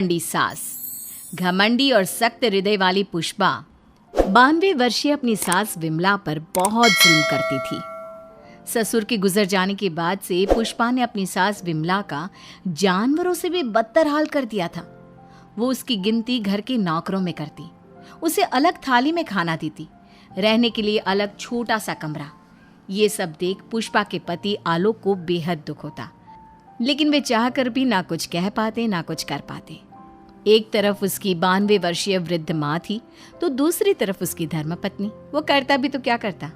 घमंडी सास। घमंडी और सख्त हृदय वाली पुष्पा 92 वर्षीय अपनी सास विमला पर बहुत जुल्म करती थी। ससुर के गुजर जाने के बाद से पुष्पा ने अपनी सास विमला का जानवरों से भी बदतर हाल कर दिया था। वो उसकी गिनती घर के नौकरों में करती, उसे अलग थाली में खाना देती, रहने के लिए अलग छोटा सा कमरा। ये सब देख पुष्पा के पति आलोक को बेहद दुख होता, लेकिन वे चाहकर भी ना कुछ कह पाते ना कुछ कर पाते। एक तरफ उसकी 92 वर्षीय वृद्ध माँ थी, तो दूसरी तरफ उसकी धर्मपत्नी। वो करता भी तो क्या करता,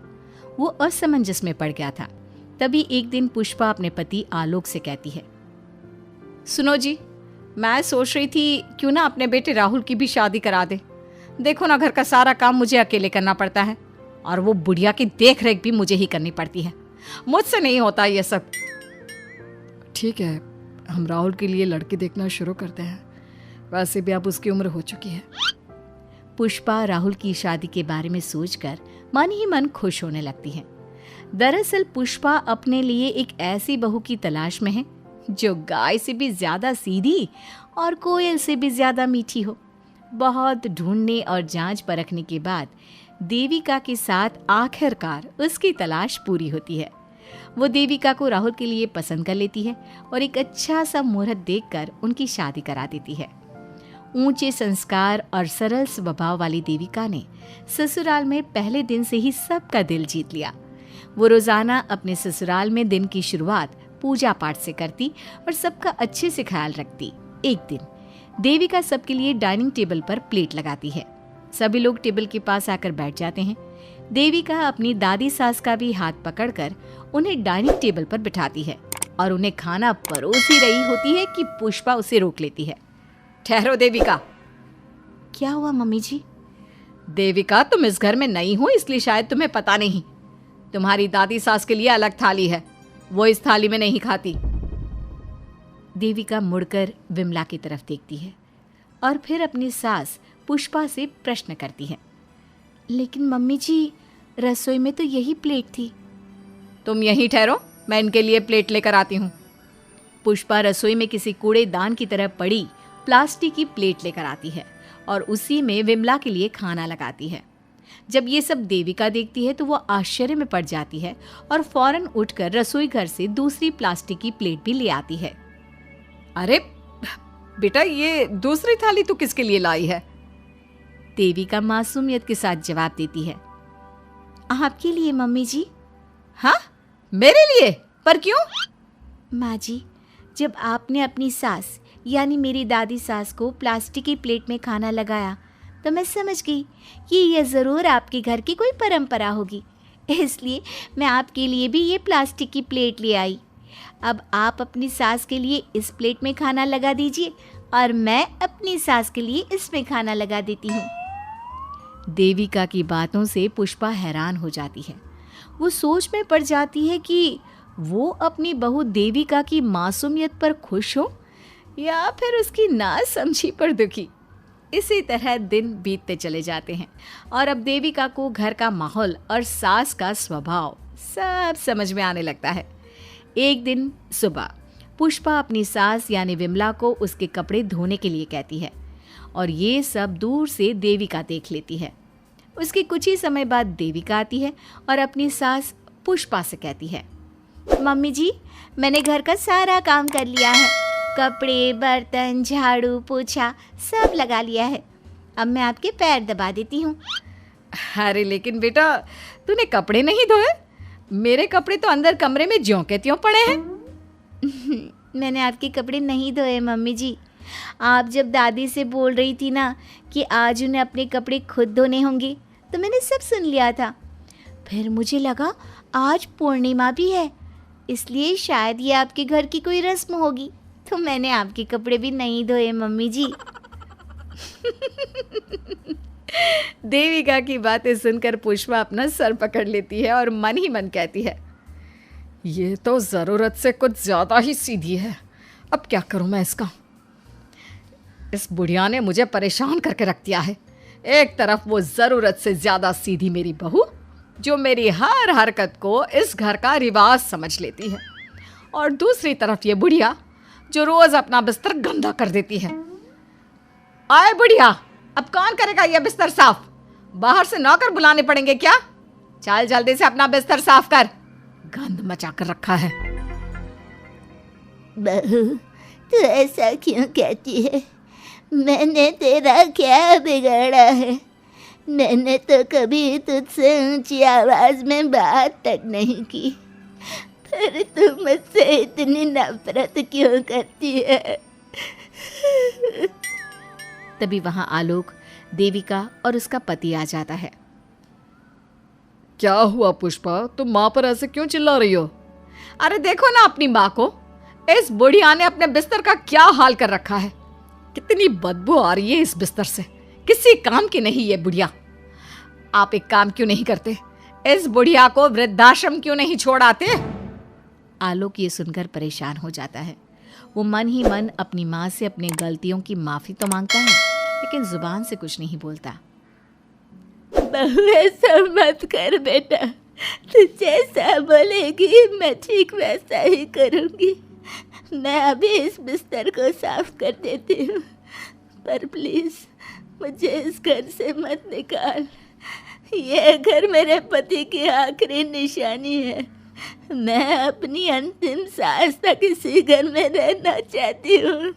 वो असमंजस में पड़ गया था। तभी एक दिन पुष्पा अपने पति आलोक से कहती है, सुनो जी, मैं सोच रही थी क्यों ना अपने बेटे राहुल की भी शादी करा दे। देखो ना, घर का सारा काम मुझे अकेले करना पड़ता है और वो बुढ़िया की देख रेख भी मुझे ही करनी पड़ती है। मुझसे नहीं होता ये सब। ठीक है, हम राहुल के लिए लड़की देखना शुरू करते हैं। वैसे भी अब उसकी उम्र हो चुकी है। पुष्पा राहुल की शादी के बारे में सोचकर मन ही मन खुश होने लगती है। दरअसल पुष्पा अपने लिए एक ऐसी बहू की तलाश में है जो गाय से भी ज्यादा सीधी और कोयल से भी ज्यादा मीठी हो। बहुत ढूंढने और जांच परखने के बाद देविका के साथ आखिरकार उसकी तलाश पूरी होती है। वो देविका को राहुल के लिए पसंद कर लेती है और एक अच्छा सा मुहूर्त देखकर उनकी शादी करा देती है। ऊंचे संस्कार और सरल स्वभाव वाली देविका ने ससुराल में पहले दिन से ही सबका दिल जीत लिया। वो रोजाना अपने ससुराल में दिन की शुरुआत पूजा पाठ से करती और सबका अच्छे से ख्याल रखती। एक दिन देविका सबके लिए डाइनिंग टेबल पर प्लेट लगाती है। सभी लोग टेबल के पास आकर बैठ जाते हैं। देविका अपनी दादी सास का भी हाथ पकड़कर उन्हें डाइनिंग टेबल पर बिठाती है और उन्हें खाना परोस ही रही होती है कि पुष्पा उसे रोक लेती है। ठहरो देविका। क्या हुआ मम्मी जी? देविका, तुम इस घर में नई हो इसलिए शायद तुम्हें पता नहीं, तुम्हारी दादी सास के लिए अलग थाली है, वो इस थाली में नहीं खाती। देविका मुड़कर विमला की तरफ देखती है और फिर अपनी सास पुष्पा से प्रश्न करती है, लेकिन मम्मी जी, रसोई में तो यही प्लेट थी। तुम यहीं ठहरो, मैं इनके लिए प्लेट लेकर आती हूँ। पुष्पा रसोई में किसी कूड़ेदान की तरह पड़ी प्लास्टिक की प्लेट लेकर आती है और उसी में विमला के लिए खाना लगाती है। जब ये सब देविका देखती है तो वो आश्चर्य में पड़ जाती है और फौरन उठकर रसोई घर से दूसरी प्लास्टिक की प्लेट भी ले आती है। अरे बेटा, ये दूसरी थाली तू किसके लिए लाई है? देविका मासूमियत के साथ जवाब देती है, आपके लिए मम्मी जी। हाँ, मेरे लिए? पर क्यों? माँ जी, जब आपने अपनी सास यानी मेरी दादी सास को प्लास्टिक की प्लेट में खाना लगाया तो मैं समझ गई कि यह ज़रूर आपके घर की कोई परंपरा होगी, इसलिए मैं आपके लिए भी ये प्लास्टिक की प्लेट ले आई। अब आप अपनी सास के लिए इस प्लेट में खाना लगा दीजिए और मैं अपनी सास के लिए इसमें खाना लगा देती हूँ। देविका की बातों से पुष्पा हैरान हो जाती है। वो सोच में पड़ जाती है कि वो अपनी बहू देविका की मासूमियत पर खुश हो या फिर उसकी नासमझी पर दुखी। इसी तरह दिन बीतते चले जाते हैं और अब देविका को घर का माहौल और सास का स्वभाव सब समझ में आने लगता है। एक दिन सुबह पुष्पा अपनी सास यानी विमला को उसके कपड़े धोने के लिए कहती है और ये सब दूर से देविका देख लेती है। उसके कुछ ही समय बाद देविका आती है और अपनी सास पुष्पा से कहती है, मम्मी जी, मैंने घर का सारा काम कर लिया है, कपड़े, बर्तन, झाड़ू, पोछा सब लगा लिया है। अब मैं आपके पैर दबा देती हूँ। अरे लेकिन बेटा, तूने कपड़े नहीं धोए? मेरे कपड़े तो अंदर कमरे में ज्यों के त्यों पड़े हैं। मैंने आपके कपड़े नहीं धोए मम्मी जी। आप जब दादी से बोल रही थी ना कि आज उन्हें अपने कपड़े खुद धोने होंगे, तो मैंने सब सुन लिया था। फिर मुझे लगा आज पूर्णिमा भी है, इसलिए शायद ये आपके घर की कोई रस्म होगी, तो मैंने आपके कपड़े भी नहीं धोए मम्मी जी। देविका की बातें सुनकर पुष्पा अपना सर पकड़ लेती है और मन ही मन कहती है, ये तो ज़रूरत से कुछ ज़्यादा ही सीधी है। अब क्या करूं मैं इसका? इस बुढ़िया ने मुझे परेशान करके रख दिया है। एक तरफ वो ज़रूरत से ज़्यादा सीधी मेरी बहू, जो मेरी हर हरकत को इस घर का रिवाज समझ लेती है, और दूसरी तरफ ये बुढ़िया जो रोज़ अपना बिस्तर गंदा कर देती है। आए बुढ़िया, अब कौन करेगा ये बिस्तर साफ? बाहर से नौकर बुलाने पड़ेंगे क्या? चल जल्दी से अपना बिस्तर साफ कर, गंद मचा कर रखा है। बहू, तू ऐसा क्यों कहती है? मैंने तेरा क्या बिगाड़ा है? मैंने तो कभी तुझसे ऊंची आवाज में बात तक नहीं की, पर तू मुझसे इतनी नफरत क्यों करती है? तभी वहां आलोक, देविका और उसका पति आ जाता है। क्या हुआ पुष्पा, तुम माँ पर ऐसे क्यों चिल्ला रही हो? अरे देखो ना अपनी माँ को, इस बुढ़िया ने अपने बिस्तर का क्या हाल कर रखा है। कितनी बदबू आ रही है इस बिस्तर से, किसी काम की नहीं ये बुढ़िया। आप एक काम क्यों नहीं करते, इस बुढ़िया को वृद्धाश्रम क्यों नहीं छोड़ आते? आलोक ये सुनकर परेशान हो जाता है। वो मन ही मन अपनी माँ से अपनी गलतियों की माफ़ी तो मांगता है, लेकिन जुबान से कुछ नहीं बोलता। बहू, ऐसा मत कर बेटा, तू जैसा बोलेगी मैं ठीक वैसा ही करूँगी। मैं अभी इस बिस्तर को साफ कर देती हूँ, पर प्लीज़ मुझे इस घर से मत निकाल। यह घर मेरे पति की आखिरी निशानी है। मैं अपनी अंतिम सांस तक इसी घर में रहना चाहती हूँ।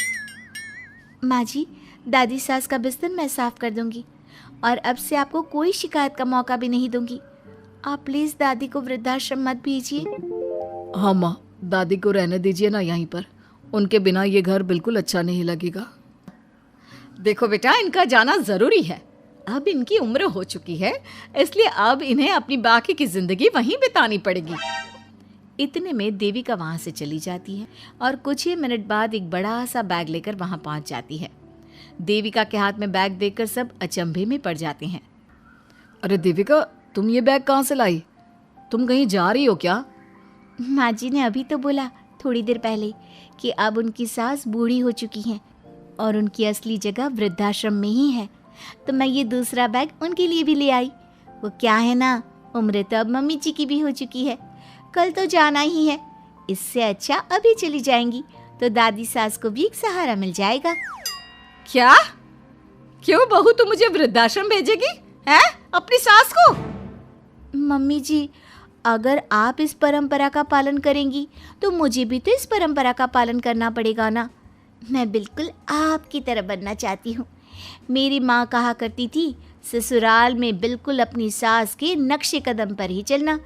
माँ जी, दादी सास का बिस्तर मैं साफ कर दूंगी और अब से आपको कोई शिकायत का मौका भी नहीं दूंगी। आप प्लीज़ दादी को वृद्धाश्रम मत भेजिए। हाँ माँ, दादी को रहने दीजिए ना यहीं पर, उनके बिना ये घर बिल्कुल अच्छा नहीं लगेगा। देखो बेटा, इनका जाना ज़रूरी है। अब इनकी उम्र हो चुकी है, इसलिए अब इन्हें अपनी बाकी की ज़िंदगी वहीं बितानी पड़ेगी। इतने में देविका वहाँ से चली जाती है और कुछ ही मिनट बाद एक बड़ा सा बैग लेकर वहाँ पहुँच जाती है। देविका के हाथ में बैग देखकर सब अचंभे में पड़ जाते हैं। अरे देविका, तुम ये बैग कहाँ से लाई? तुम कहीं जा रही हो क्या? माँ जी ने अभी तो बोला थोड़ी देर पहले कि अब उनकी सास बूढ़ी हो चुकी हैं और उनकी असली जगह वृद्धाश्रम में ही है, तो मैं ये दूसरा बैग उनके लिए भी ले आई। वो क्या है ना, उम्र तो अब मम्मी जी की भी हो चुकी है, कल तो जाना ही है। इससे अच्छा अभी चली जाएंगी तो दादी सास को भी एक सहारा मिल जाएगा। क्या? क्यों बहू, तू मुझे वृद्धाश्रम भेजेगी हैं, अपनी सास को? मम्मी जी, अगर आप इस परंपरा का पालन करेंगी तो मुझे भी तो इस परंपरा का पालन करना पड़ेगा ना। मैं बिल्कुल आपकी तरह बनना चाहती हूँ। मेरी माँ कहा करती थी, ससुराल में बिल्कुल अपनी सास के नक्शे कदम पर ही चलना।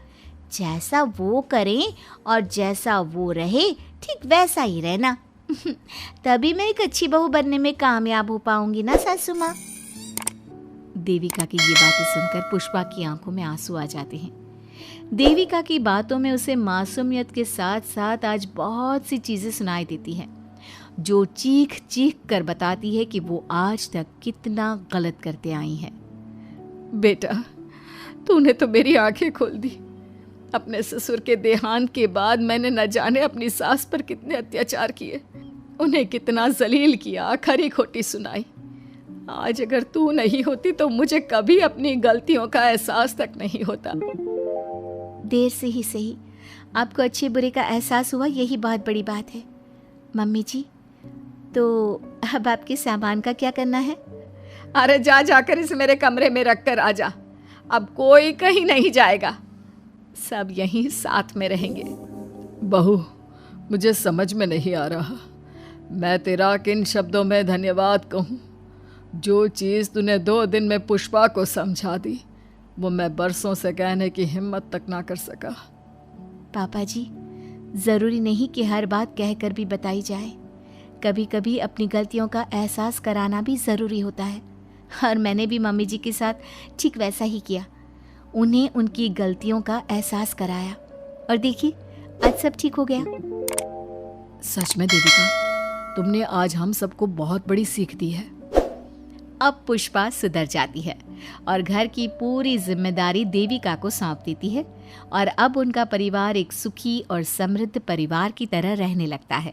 जैसा वो करें और जैसा वो रहे, ठीक वैसा ही रहना। तभी मैं एक अच्छी बहू बनने में कामयाब हो पाऊंगी ना सासू माँ। देविका की ये बातें सुनकर पुष्पा की आंखों में आंसू आ जाते हैं। देविका की बातों में उसे मासूमियत के साथ साथ आज बहुत सी चीज़ें सुनाई देती हैं, जो चीख चीख कर बताती है कि वो आज तक कितना गलत करते आई हैं। बेटा, तूने तो मेरी आंखें खोल दी। अपने ससुर के देहांत के बाद मैंने न जाने अपनी सास पर कितने अत्याचार किए, उन्हें कितना जलील किया, खरी खोटी सुनाई। आज अगर तू नहीं होती तो मुझे कभी अपनी गलतियों का एहसास तक नहीं होता। देर से ही सही, आपको अच्छे बुरे का एहसास हुआ, यही बहुत बड़ी बात है। मम्मी जी, तो अब आपके सामान का क्या करना है? अरे जा जाकर इसे मेरे कमरे में रख कर आ जा। अब कोई कहीं नहीं जाएगा, सब यहीं साथ में रहेंगे। बहू, मुझे समझ में नहीं आ रहा मैं तेरा किन शब्दों में धन्यवाद कहूँ। जो चीज़ तूने 2 दिन में पुष्पा को समझा दी, वो मैं बरसों से कहने की हिम्मत तक ना कर सका। पापा जी, ज़रूरी नहीं कि हर बात कहकर भी बताई जाए। कभी कभी अपनी गलतियों का एहसास कराना भी ज़रूरी होता है, और मैंने भी मम्मी जी के साथ ठीक वैसा ही किया। उन्हें उनकी गलतियों का एहसास कराया और देखिए आज सब ठीक हो गया। सच में देविका, तुमने आज हम सबको बहुत बड़ी सीख दी है। अब पुष्पा सुधर जाती है और घर की पूरी जिम्मेदारी देविका को सौंप देती है, और अब उनका परिवार एक सुखी और समृद्ध परिवार की तरह रहने लगता है।